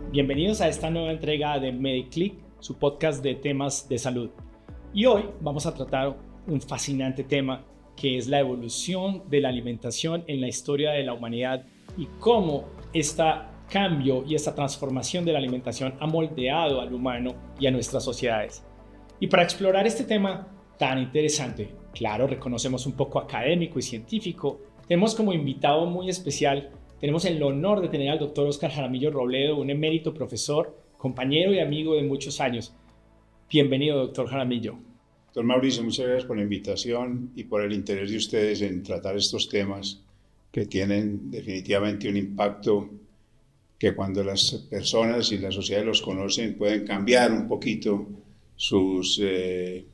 Bienvenidos a esta nueva entrega de MediClick, su podcast de temas de salud. Y hoy vamos a tratar un fascinante tema que es la evolución de la alimentación en la historia de la humanidad y cómo este cambio y esta transformación de la alimentación ha moldeado al humano y a nuestras sociedades. Y para explorar este tema tan interesante, claro, reconocemos un poco académico y científico, tenemos como invitado muy especial. Tenemos el honor de tener al doctor Óscar Jaramillo Robledo, un emérito profesor, compañero y amigo de muchos años. Bienvenido, doctor Jaramillo. Doctor Mauricio, muchas gracias por la invitación y por el interés de ustedes en tratar estos temas que tienen definitivamente un impacto que cuando las personas y la sociedad los conocen pueden cambiar un poquito sus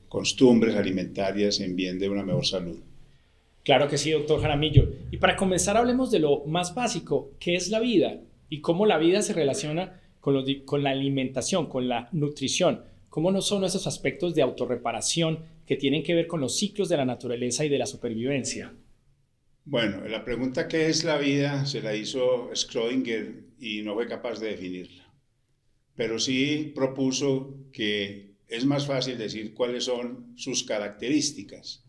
costumbres alimentarias en bien de una mejor salud. Claro que sí, doctor Jaramillo. Y para comenzar, hablemos de lo más básico, ¿qué es la vida? Y cómo la vida se relaciona con la alimentación, con la nutrición. ¿Cómo no son esos aspectos de autorreparación que tienen que ver con los ciclos de la naturaleza y de la supervivencia? Bueno, la pregunta ¿qué es la vida? Se la hizo Schrödinger y no fue capaz de definirla. Pero sí propuso que es más fácil decir cuáles son sus características.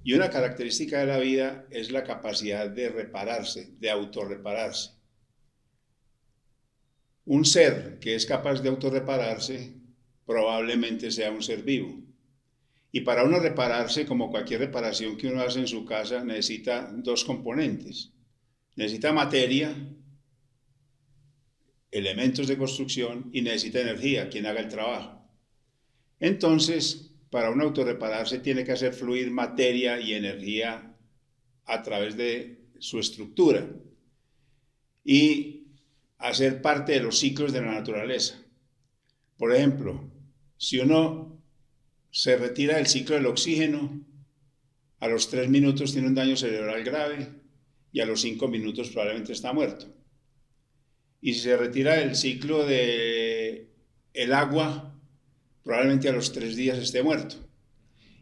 Y una característica de la vida es la capacidad de repararse, de autorrepararse. Un ser que es capaz de autorrepararse probablemente sea un ser vivo. Y para uno repararse, como cualquier reparación que uno hace en su casa, necesita dos componentes. Necesita materia, elementos de construcción y necesita energía, quien haga el trabajo. Entonces, para un autorrepararse tiene que hacer fluir materia y energía a través de su estructura y hacer parte de los ciclos de la naturaleza. Por ejemplo, si uno se retira del ciclo del oxígeno, a los 3 minutos tiene un daño cerebral grave y a los 5 minutos probablemente está muerto. Y si se retira del ciclo del agua, probablemente a los 3 días esté muerto.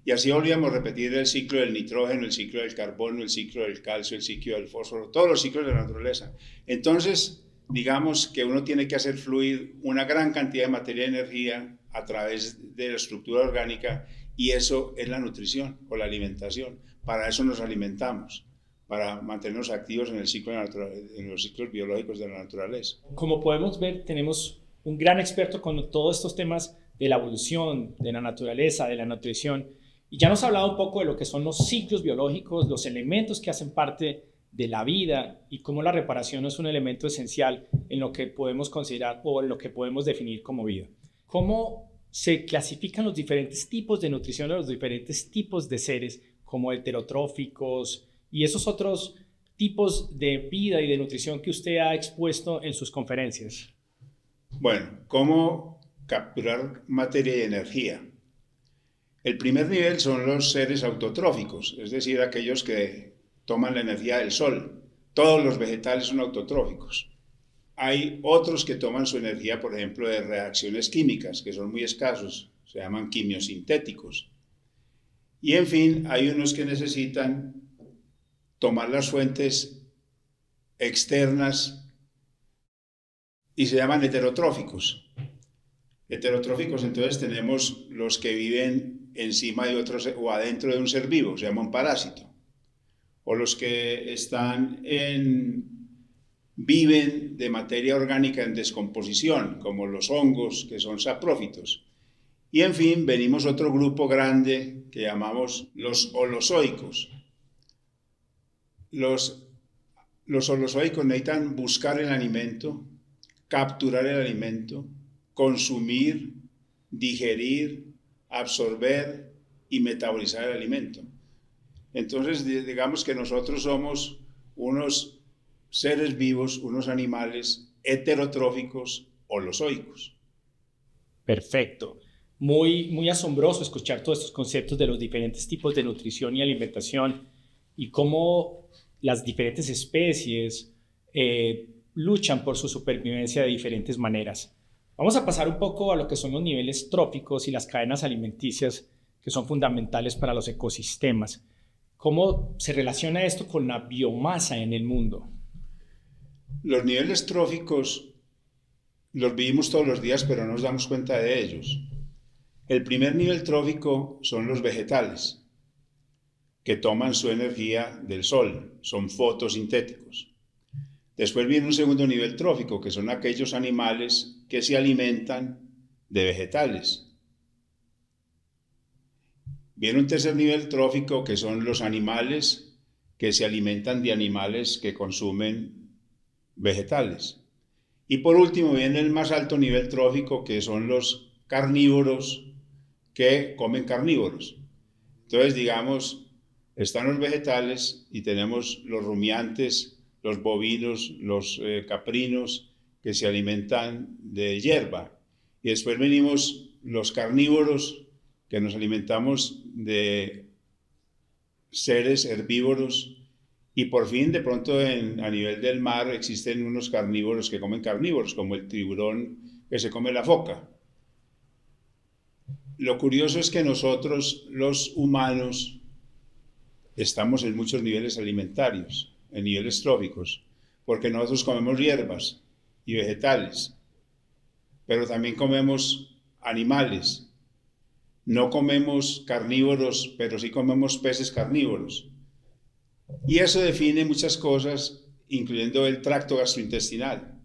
Y así volvíamos a repetir el ciclo del nitrógeno, el ciclo del carbono, el ciclo del calcio, el ciclo del fósforo, todos los ciclos de la naturaleza. Entonces, digamos que uno tiene que hacer fluir una gran cantidad de materia y energía a través de la estructura orgánica y eso es la nutrición o la alimentación. Para eso nos alimentamos, para mantenernos activos en el ciclo en los ciclos biológicos de la naturaleza. Como podemos ver, tenemos un gran experto con todos estos temas de la evolución, de la naturaleza, de la nutrición. Y ya nos ha hablado un poco de lo que son los ciclos biológicos, los elementos que hacen parte de la vida y cómo la reparación es un elemento esencial en lo que podemos considerar o en lo que podemos definir como vida. ¿Cómo se clasifican los diferentes tipos de nutrición de los diferentes tipos de seres como heterotróficos y esos otros tipos de vida y de nutrición que usted ha expuesto en sus conferencias? Bueno, ¿cómo capturar materia y energía? El primer nivel son los seres autotróficos, es decir, aquellos que toman la energía del sol. Todos los vegetales son autotróficos. Hay otros que toman su energía, por ejemplo, de reacciones químicas, que son muy escasos, se llaman quimiosintéticos. Y en fin, hay unos que necesitan tomar las fuentes externas y se llaman heterotróficos. Heterotróficos, entonces tenemos los que viven encima de otros o adentro de un ser vivo, se llama un parásito. O los que viven de materia orgánica en descomposición, como los hongos, que son saprófitos. Y en fin, venimos otro grupo grande que llamamos los holozoicos. Los holozoicos necesitan buscar el alimento, capturar el alimento, consumir, digerir, absorber y metabolizar el alimento. Entonces, digamos que nosotros somos unos seres vivos, unos animales heterotróficos holozoicos. Perfecto. Muy asombroso escuchar todos estos conceptos de los diferentes tipos de nutrición y alimentación y cómo las diferentes especies luchan por su supervivencia de diferentes maneras. Vamos a pasar un poco a lo que son los niveles tróficos y las cadenas alimenticias que son fundamentales para los ecosistemas. ¿Cómo se relaciona esto con la biomasa en el mundo? Los niveles tróficos los vivimos todos los días, pero no nos damos cuenta de ellos. El primer nivel trófico son los vegetales, que toman su energía del sol, son fotosintéticos. Después viene un segundo nivel trófico, que son aquellos animales que se alimentan de vegetales. Viene un tercer nivel trófico, que son los animales que se alimentan de animales que consumen vegetales. Y por último viene el más alto nivel trófico, que son los carnívoros que comen carnívoros. Entonces, digamos, están los vegetales y tenemos los rumiantes, los bovinos, los caprinos que se alimentan de hierba. Y después venimos los carnívoros que nos alimentamos de seres herbívoros. Y por fin, de pronto, a nivel del mar existen unos carnívoros que comen carnívoros, como el tiburón que se come la foca. Lo curioso es que nosotros, los humanos, estamos en muchos niveles alimentarios, en niveles tróficos, porque nosotros comemos hierbas y vegetales, pero también comemos animales. No comemos carnívoros, pero sí comemos peces carnívoros. Y eso define muchas cosas, incluyendo el tracto gastrointestinal.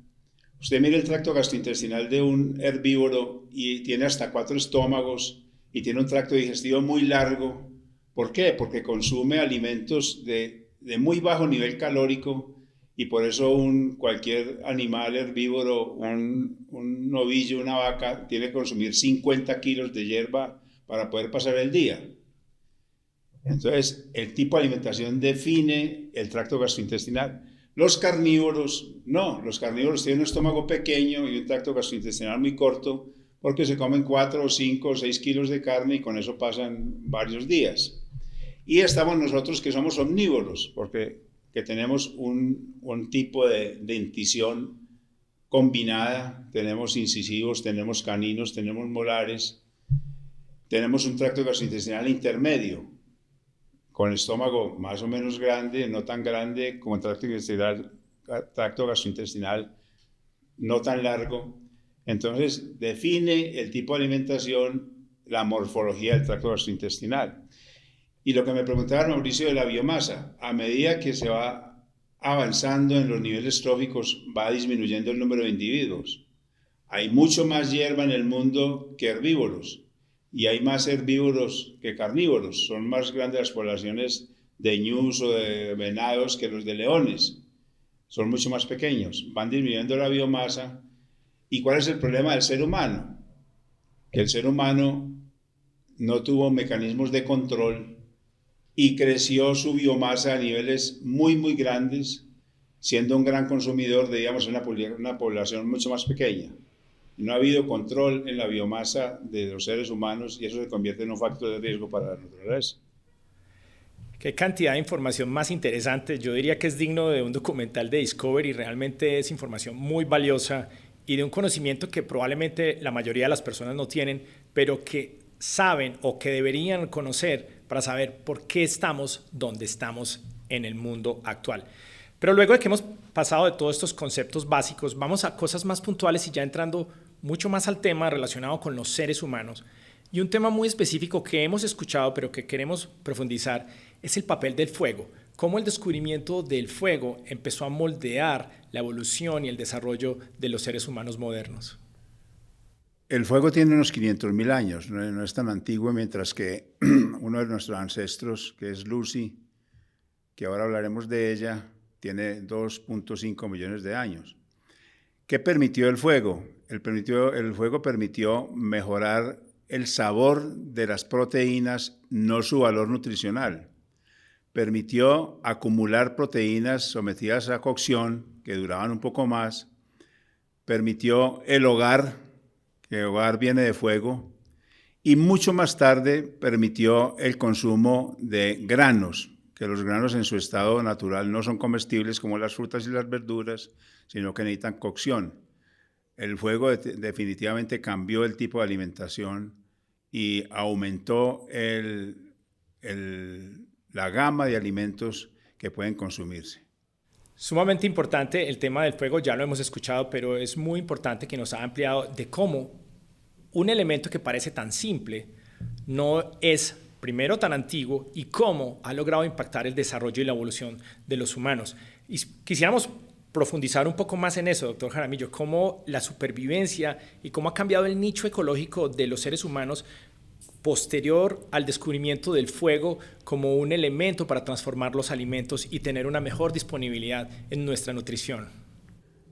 Usted mira el tracto gastrointestinal de un herbívoro y tiene hasta 4 estómagos y tiene un tracto digestivo muy largo. ¿Por qué? Porque consume alimentos de muy bajo nivel calórico y por eso cualquier animal herbívoro, un novillo, una vaca, tiene que consumir 50 kilos de hierba para poder pasar el día. Entonces, el tipo de alimentación define el tracto gastrointestinal. Los carnívoros, no, los carnívoros tienen un estómago pequeño y un tracto gastrointestinal muy corto porque se comen 4, 5, 6 kilos de carne y con eso pasan varios días. Y estamos nosotros que somos omnívoros, porque que tenemos un tipo de dentición combinada, tenemos incisivos, tenemos caninos, tenemos molares, tenemos un tracto gastrointestinal intermedio, con el estómago más o menos grande, no tan grande como el tracto gastrointestinal no tan largo. Entonces, define el tipo de alimentación, la morfología del tracto gastrointestinal. Y lo que me preguntaba Mauricio de la biomasa, a medida que se va avanzando en los niveles tróficos, va disminuyendo el número de individuos. Hay mucho más hierba en el mundo que herbívoros. Y hay más herbívoros que carnívoros. Son más grandes las poblaciones de ñus o de venados que los de leones. Son mucho más pequeños. Van disminuyendo la biomasa. ¿Y cuál es el problema del ser humano? Que el ser humano no tuvo mecanismos de control y creció su biomasa a niveles muy, muy grandes, siendo un gran consumidor de, digamos, una población mucho más pequeña. No ha habido control en la biomasa de los seres humanos y eso se convierte en un factor de riesgo para la naturaleza. Qué cantidad de información más interesante. Yo diría que es digno de un documental de Discovery. Realmente es información muy valiosa y de un conocimiento que probablemente la mayoría de las personas no tienen, pero que saben o que deberían conocer para saber por qué estamos donde estamos en el mundo actual. Pero luego de que hemos pasado de todos estos conceptos básicos, vamos a cosas más puntuales y ya entrando mucho más al tema relacionado con los seres humanos. Y un tema muy específico que hemos escuchado pero que queremos profundizar es el papel del fuego. Cómo el descubrimiento del fuego empezó a moldear la evolución y el desarrollo de los seres humanos modernos. El fuego tiene unos 500.000 años, no es tan antiguo, mientras que uno de nuestros ancestros, que es Lucy, que ahora hablaremos de ella, tiene 2.5 millones de años. ¿Qué permitió el fuego? El fuego permitió mejorar el sabor de las proteínas, no su valor nutricional. Permitió acumular proteínas sometidas a cocción, que duraban un poco más. Permitió el hogar, que hogar viene de fuego. Y mucho más tarde permitió el consumo de granos, que los granos en su estado natural no son comestibles como las frutas y las verduras, sino que necesitan cocción. El fuego definitivamente cambió el tipo de alimentación y aumentó la gama de alimentos que pueden consumirse. Sumamente importante el tema del fuego, ya lo hemos escuchado, pero es muy importante que nos ha ampliado de cómo un elemento que parece tan simple no es primero tan antiguo y cómo ha logrado impactar el desarrollo y la evolución de los humanos. Y quisiéramos profundizar un poco más en eso, doctor Jaramillo, cómo la supervivencia y cómo ha cambiado el nicho ecológico de los seres humanos posterior al descubrimiento del fuego como un elemento para transformar los alimentos y tener una mejor disponibilidad en nuestra nutrición.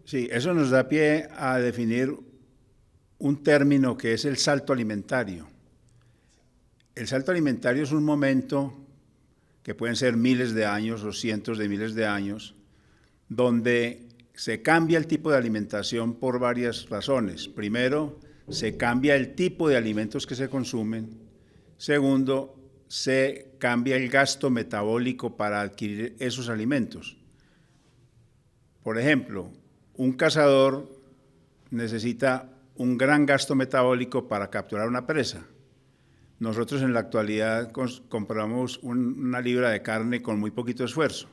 Sí, eso nos da pie a definir un término que es el salto alimentario. El salto alimentario es un momento, que pueden ser miles de años o cientos de miles de años, donde se cambia el tipo de alimentación por varias razones. Primero, se cambia el tipo de alimentos que se consumen. Segundo, se cambia el gasto metabólico para adquirir esos alimentos. Por ejemplo, un cazador necesita un gran gasto metabólico para capturar una presa. Nosotros en la actualidad compramos una libra de carne con muy poquito esfuerzo.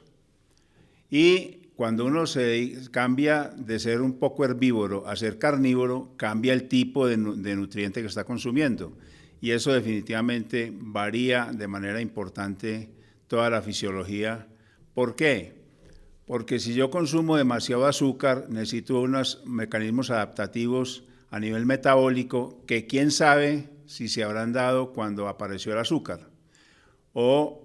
Y cuando uno se cambia de ser un poco herbívoro a ser carnívoro, cambia el tipo de nutriente que está consumiendo. Y eso definitivamente varía de manera importante toda la fisiología. ¿Por qué? Porque si yo consumo demasiado azúcar, necesito unos mecanismos adaptativos a nivel metabólico que quién sabe si se habrán dado cuando apareció el azúcar. O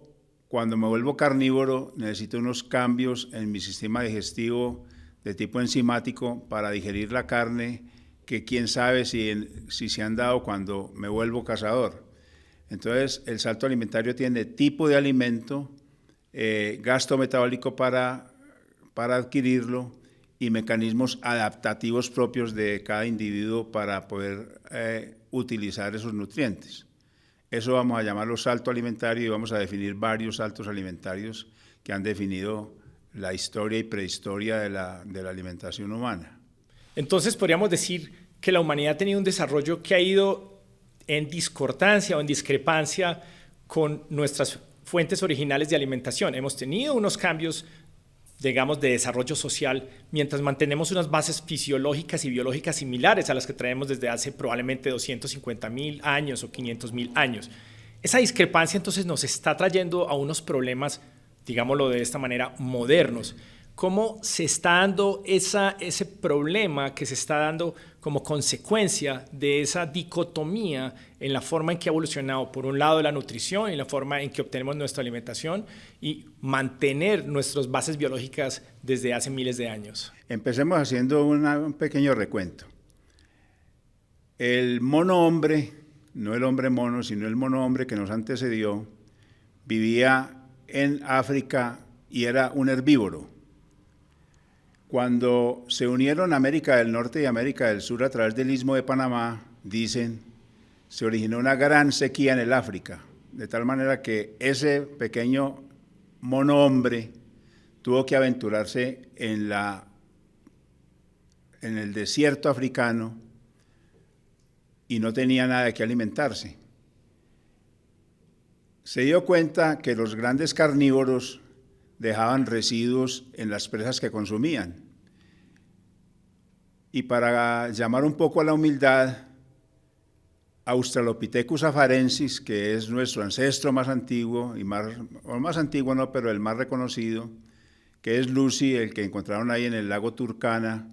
cuando me vuelvo carnívoro, necesito unos cambios en mi sistema digestivo de tipo enzimático para digerir la carne, que quién sabe si se han dado cuando me vuelvo cazador. Entonces, el salto alimentario tiene tipo de alimento, gasto metabólico para adquirirlo y mecanismos adaptativos propios de cada individuo para poder utilizar esos nutrientes. Eso vamos a llamarlo salto alimentario y vamos a definir varios saltos alimentarios que han definido la historia y prehistoria de la alimentación humana. Entonces podríamos decir que la humanidad ha tenido un desarrollo que ha ido en discordancia o en discrepancia con nuestras fuentes originales de alimentación. Hemos tenido unos cambios, digamos, de desarrollo social mientras mantenemos unas bases fisiológicas y biológicas similares a las que traemos desde hace probablemente 250.000 años o 500.000 años. Esa discrepancia entonces nos está trayendo a unos problemas, digámoslo de esta manera, modernos. ¿Cómo se está dando ese problema que se está dando como consecuencia de esa dicotomía en la forma en que ha evolucionado, por un lado, la nutrición y la forma en que obtenemos nuestra alimentación y mantener nuestras bases biológicas desde hace miles de años? Empecemos haciendo un pequeño recuento. El mono hombre, no el hombre mono, sino el mono hombre que nos antecedió, vivía en África y era un herbívoro. Cuando se unieron América del Norte y América del Sur a través del Istmo de Panamá, dicen, se originó una gran sequía en el África, de tal manera que ese pequeño mono hombre tuvo que aventurarse en el desierto africano y no tenía nada de qué alimentarse. Se dio cuenta que los grandes carnívoros dejaban residuos en las presas que consumían. Y para llamar un poco a la humildad, Australopithecus afarensis, que es nuestro ancestro más antiguo, o más antiguo no, pero el más reconocido, que es Lucy, el que encontraron ahí en el lago Turkana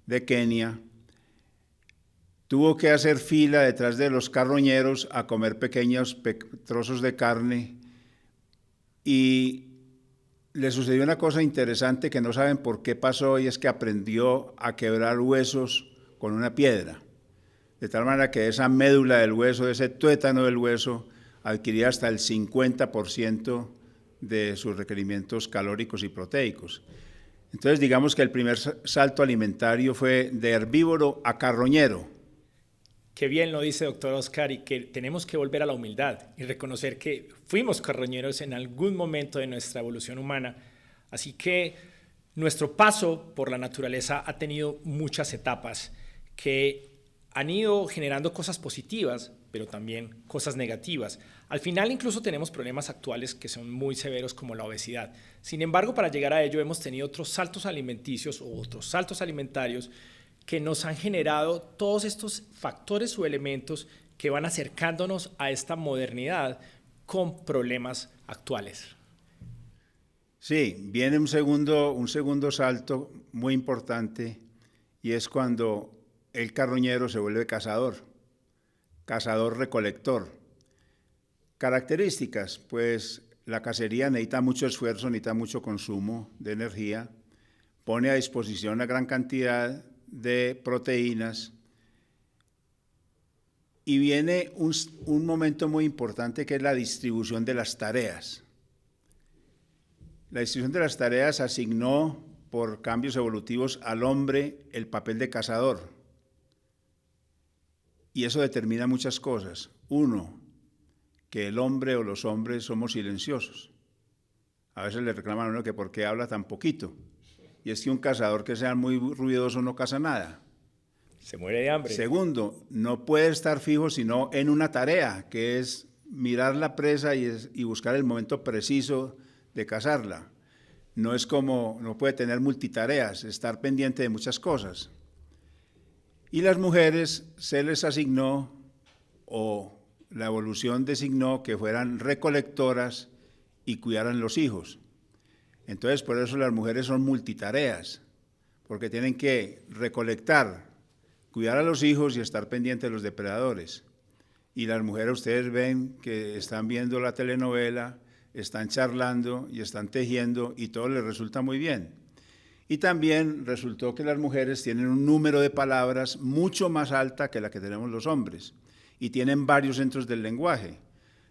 de Kenia, tuvo que hacer fila detrás de los carroñeros a comer pequeños trozos de carne y le sucedió una cosa interesante que no saben por qué pasó y es que aprendió a quebrar huesos con una piedra. De tal manera que esa médula del hueso, ese tuétano del hueso, adquiría hasta el 50% de sus requerimientos calóricos y proteicos. Entonces digamos que el primer salto alimentario fue de herbívoro a carroñero. Qué bien lo dice doctor Oscar y que tenemos que volver a la humildad y reconocer que fuimos carroñeros en algún momento de nuestra evolución humana. Así que nuestro paso por la naturaleza ha tenido muchas etapas que han ido generando cosas positivas, pero también cosas negativas. Al final incluso tenemos problemas actuales que son muy severos como la obesidad. Sin embargo, para llegar a ello hemos tenido otros saltos alimenticios o otros saltos alimentarios que nos han generado todos estos factores o elementos que van acercándonos a esta modernidad con problemas actuales. Sí, viene un segundo salto muy importante y es cuando el carroñero se vuelve cazador-recolector. Características, pues la cacería necesita mucho esfuerzo, necesita mucho consumo de energía, pone a disposición una gran cantidad de proteínas y viene un momento muy importante que es la distribución de las tareas. La distribución de las tareas asignó por cambios evolutivos al hombre el papel de cazador. Y eso determina muchas cosas. Uno, que el hombre o los hombres somos silenciosos. A veces le reclaman a uno que por qué habla tan poquito. Y es que un cazador que sea muy ruidoso no caza nada. Se muere de hambre. Segundo, no puede estar fijo sino en una tarea, que es mirar la presa y buscar el momento preciso de cazarla. No puede tener multitareas, estar pendiente de muchas cosas. Y las mujeres se les asignó, o la evolución designó, que fueran recolectoras y cuidaran los hijos. Entonces, por eso las mujeres son multitareas, porque tienen que recolectar, cuidar a los hijos y estar pendientes de los depredadores. Y las mujeres, ustedes ven que están viendo la telenovela, están charlando y están tejiendo y todo les resulta muy bien. Y también resultó que las mujeres tienen un número de palabras mucho más alta que la que tenemos los hombres y tienen varios centros del lenguaje.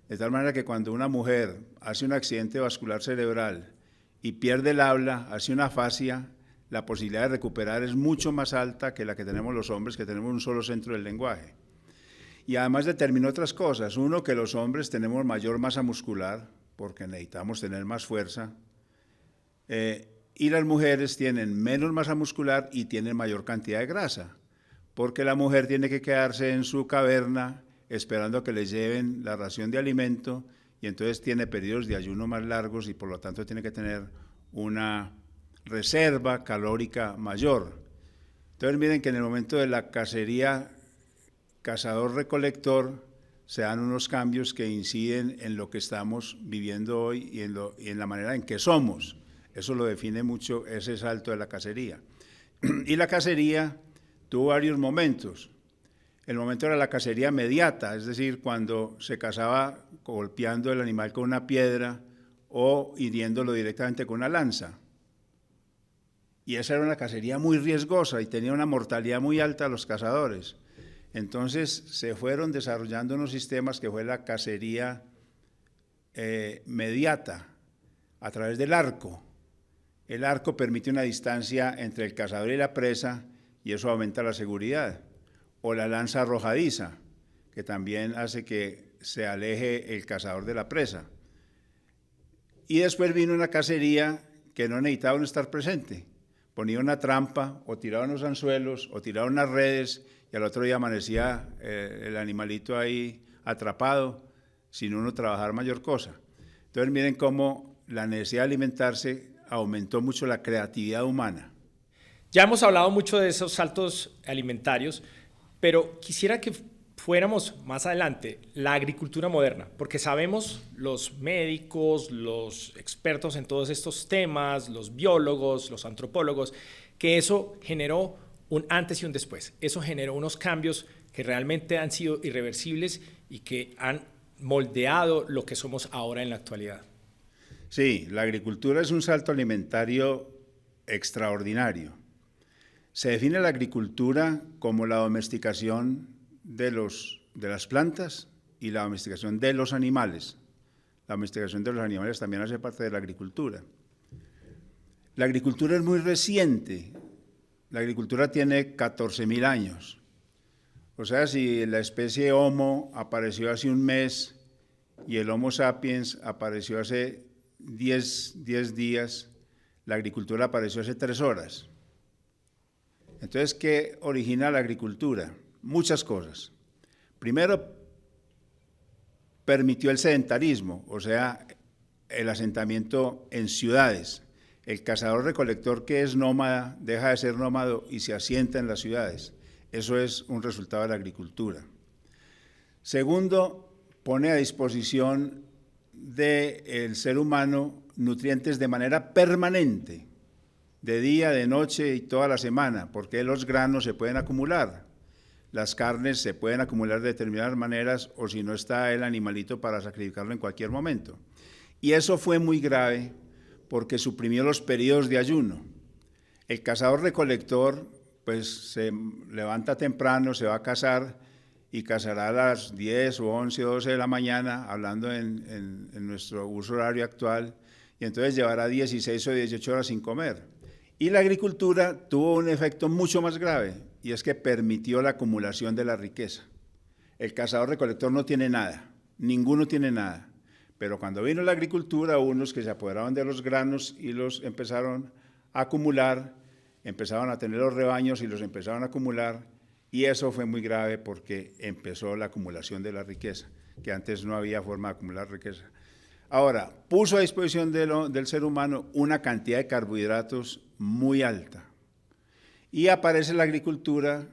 De tal manera que cuando una mujer hace un accidente vascular cerebral y pierde el habla, hace una afasia, la posibilidad de recuperar es mucho más alta que la que tenemos los hombres, que tenemos un solo centro del lenguaje. Y además determinó otras cosas. Uno, que los hombres tenemos mayor masa muscular, porque necesitamos tener más fuerza, y las mujeres tienen menos masa muscular y tienen mayor cantidad de grasa, porque la mujer tiene que quedarse en su caverna esperando a que le lleven la ración de alimento y entonces tiene periodos de ayuno más largos y por lo tanto tiene que tener una reserva calórica mayor. Entonces miren que en el momento de la cacería cazador-recolector se dan unos cambios que inciden en lo que estamos viviendo hoy y en la manera en que somos. Eso lo define mucho ese salto de la cacería. Y la cacería tuvo varios momentos. El momento era la cacería mediata, es decir, cuando se cazaba golpeando el animal con una piedra o hiriéndolo directamente con una lanza. Y esa era una cacería muy riesgosa y tenía una mortalidad muy alta a los cazadores. Entonces se fueron desarrollando unos sistemas que fue la cacería mediata a través del arco. El arco permite una distancia entre el cazador y la presa y eso aumenta la seguridad. O la lanza arrojadiza, que también hace que se aleje el cazador de la presa. Y después vino una cacería que no necesitaba uno estar presente. Ponía una trampa o tiraba unos anzuelos o tiraba unas redes y al otro día amanecía el animalito ahí atrapado sin uno trabajar mayor cosa. Entonces miren cómo la necesidad de alimentarse aumentó mucho la creatividad humana. Ya hemos hablado mucho de esos saltos alimentarios, pero quisiera que fuéramos más adelante, la agricultura moderna, porque sabemos los médicos, los expertos en todos estos temas, los biólogos, los antropólogos, que eso generó un antes y un después. Eso generó unos cambios que realmente han sido irreversibles y que han moldeado lo que somos ahora en la actualidad. Sí, la agricultura es un salto alimentario extraordinario. Se define la agricultura como la domesticación de las plantas y la domesticación de los animales. La domesticación de los animales también hace parte de la agricultura. La agricultura es muy reciente. La agricultura tiene 14.000 años. O sea, si la especie Homo apareció hace un mes y el Homo sapiens apareció hace 10 días, la agricultura apareció hace 3 horas. Entonces, ¿qué origina la agricultura? Muchas cosas. Primero, permitió el sedentarismo, o sea, el asentamiento en ciudades. El cazador-recolector que es nómada deja de ser nómado y se asienta en las ciudades. Eso es un resultado de la agricultura. Segundo, pone a disposición del ser humano nutrientes de manera permanente, de día, de noche y toda la semana, porque los granos se pueden acumular, las carnes se pueden acumular de determinadas maneras, o si no está el animalito para sacrificarlo en cualquier momento. Y eso fue muy grave porque suprimió los periodos de ayuno. El cazador-recolector pues se levanta temprano, se va a cazar y cazará a las 10 o 11 o 12 de la mañana, hablando en nuestro uso horario actual, y entonces llevará 16 o 18 horas sin comer. Y la agricultura tuvo un efecto mucho más grave, y es que permitió la acumulación de la riqueza. El cazador-recolector no tiene nada, ninguno tiene nada, pero cuando vino la agricultura, unos que se apoderaban de los granos y los empezaron a acumular, empezaron a tener los rebaños y los empezaron a acumular, y eso fue muy grave porque empezó la acumulación de la riqueza, que antes no había forma de acumular riqueza. Ahora, puso a disposición del ser humano una cantidad de carbohidratos muy alta. Y aparece la agricultura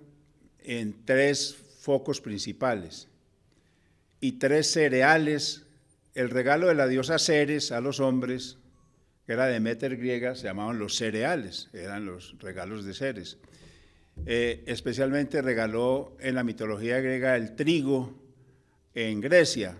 en 3 focos principales y 3 cereales. El regalo de la diosa Ceres a los hombres, que era Deméter griega, se llamaban los cereales, eran los regalos de Ceres. Especialmente regaló en la mitología griega el trigo en Grecia.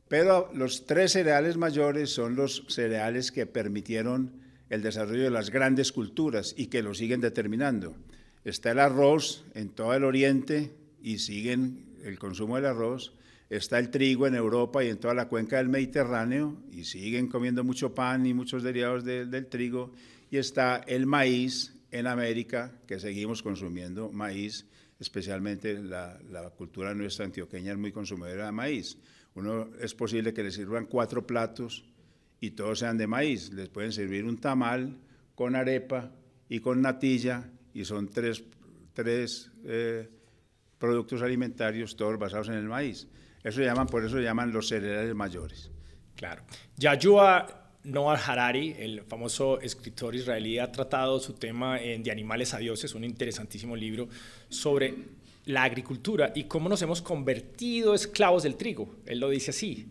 Pero los 3 cereales mayores son los cereales que permitieron el desarrollo de las grandes culturas y que lo siguen determinando. Está el arroz en todo el Oriente y siguen el consumo del arroz. Está el trigo en Europa y en toda la cuenca del Mediterráneo y siguen comiendo mucho pan y muchos derivados del trigo. Y está el maíz en América, que seguimos consumiendo maíz, especialmente la cultura nuestra antioqueña es muy consumidora de maíz. Es posible que les sirvan 4 platos y todos sean de maíz. Les pueden servir un tamal con arepa y con natilla y son 3 productos alimentarios, todos basados en el maíz. Por eso llaman los cereales mayores. Claro. Yuval Noah Harari, el famoso escritor israelí, ha tratado su tema De animales a dioses, un interesantísimo libro sobre la agricultura y cómo nos hemos convertido esclavos del trigo. Él lo dice así: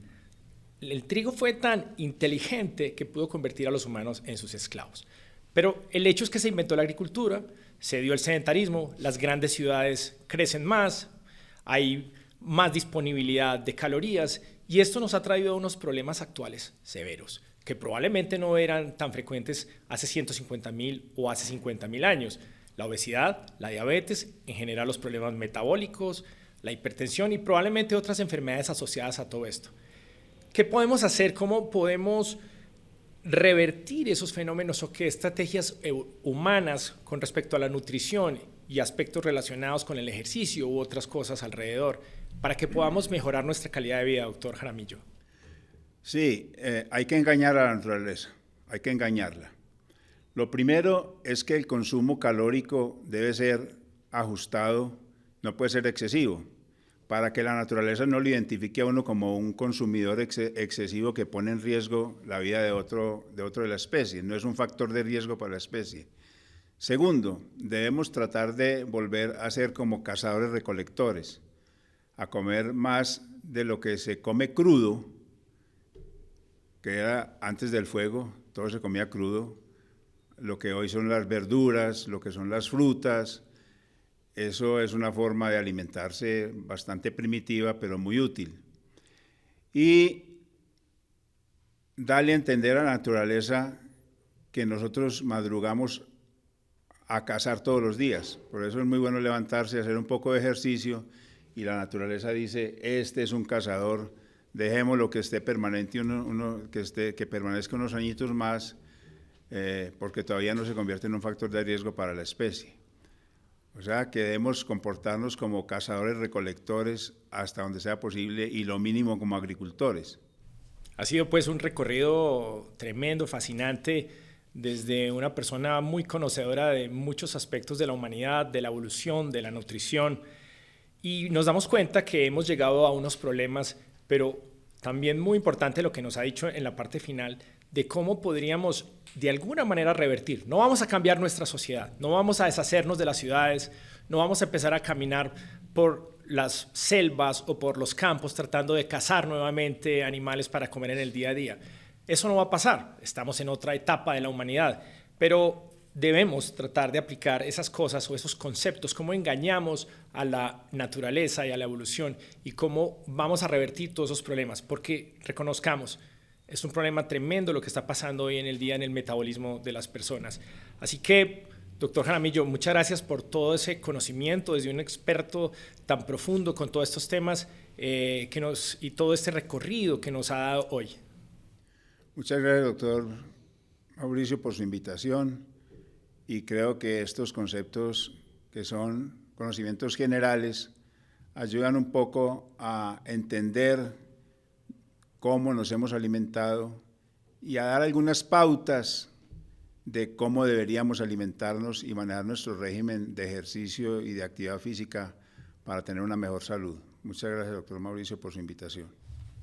el trigo fue tan inteligente que pudo convertir a los humanos en sus esclavos. Pero el hecho es que se inventó la agricultura, se dio el sedentarismo, las grandes ciudades crecen más, hay más disponibilidad de calorías y esto nos ha traído unos problemas actuales severos que probablemente no eran tan frecuentes hace 150.000 o hace 50.000 años. La obesidad, la diabetes, en general los problemas metabólicos, la hipertensión y probablemente otras enfermedades asociadas a todo esto. ¿Qué podemos hacer? ¿Cómo podemos revertir esos fenómenos o qué estrategias humanas con respecto a la nutrición y aspectos relacionados con el ejercicio u otras cosas alrededor para que podamos mejorar nuestra calidad de vida, doctor Jaramillo? Sí, hay que engañar a la naturaleza, hay que engañarla. Lo primero es que el consumo calórico debe ser ajustado, no puede ser excesivo, para que la naturaleza no lo identifique a uno como un consumidor excesivo que pone en riesgo la vida de otro de la especie, no es un factor de riesgo para la especie. Segundo, debemos tratar de volver a ser como cazadores-recolectores, a comer más de lo que se come crudo, que era antes del fuego, todo se comía crudo, lo que hoy son las verduras, lo que son las frutas. Eso es una forma de alimentarse bastante primitiva, pero muy útil. Y darle a entender a la naturaleza que nosotros madrugamos a cazar todos los días. Por eso es muy bueno levantarse, hacer un poco de ejercicio, y la naturaleza dice, este es un cazador, dejémoslo que esté permanente, que permanezca unos añitos más, porque todavía no se convierte en un factor de riesgo para la especie. O sea, que debemos comportarnos como cazadores-recolectores hasta donde sea posible y lo mínimo como agricultores. Ha sido pues un recorrido tremendo, fascinante, desde una persona muy conocedora de muchos aspectos de la humanidad, de la evolución, de la nutrición, y nos damos cuenta que hemos llegado a unos problemas, pero También muy importante lo que nos ha dicho en la parte final de cómo podríamos de alguna manera revertir. No vamos a cambiar nuestra sociedad, no vamos a deshacernos de las ciudades, no vamos a empezar a caminar por las selvas o por los campos tratando de cazar nuevamente animales para comer en el día a día. Eso no va a pasar, estamos en otra etapa de la humanidad, pero debemos tratar de aplicar esas cosas o esos conceptos, cómo engañamos a la naturaleza y a la evolución y cómo vamos a revertir todos esos problemas, porque reconozcamos, es un problema tremendo lo que está pasando hoy en el día en el metabolismo de las personas. Así que, doctor Jaramillo, muchas gracias por todo ese conocimiento desde un experto tan profundo con todos estos temas y todo este recorrido que nos ha dado hoy. Muchas gracias, doctor Mauricio, por su invitación, y creo que estos conceptos, que son conocimientos generales, ayudan un poco a entender cómo nos hemos alimentado y a dar algunas pautas de cómo deberíamos alimentarnos y manejar nuestro régimen de ejercicio y de actividad física para tener una mejor salud. Muchas gracias, doctor Mauricio, por su invitación.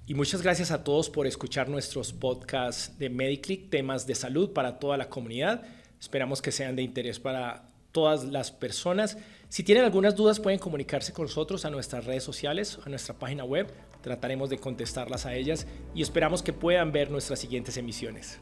Y muchas gracias a todos por escuchar nuestros podcasts de Mediclick, temas de salud para toda la comunidad. Esperamos que sean de interés para todas las personas. Si tienen algunas dudas, pueden comunicarse con nosotros a nuestras redes sociales, a nuestra página web. Trataremos de contestarlas a ellas y esperamos que puedan ver nuestras siguientes emisiones.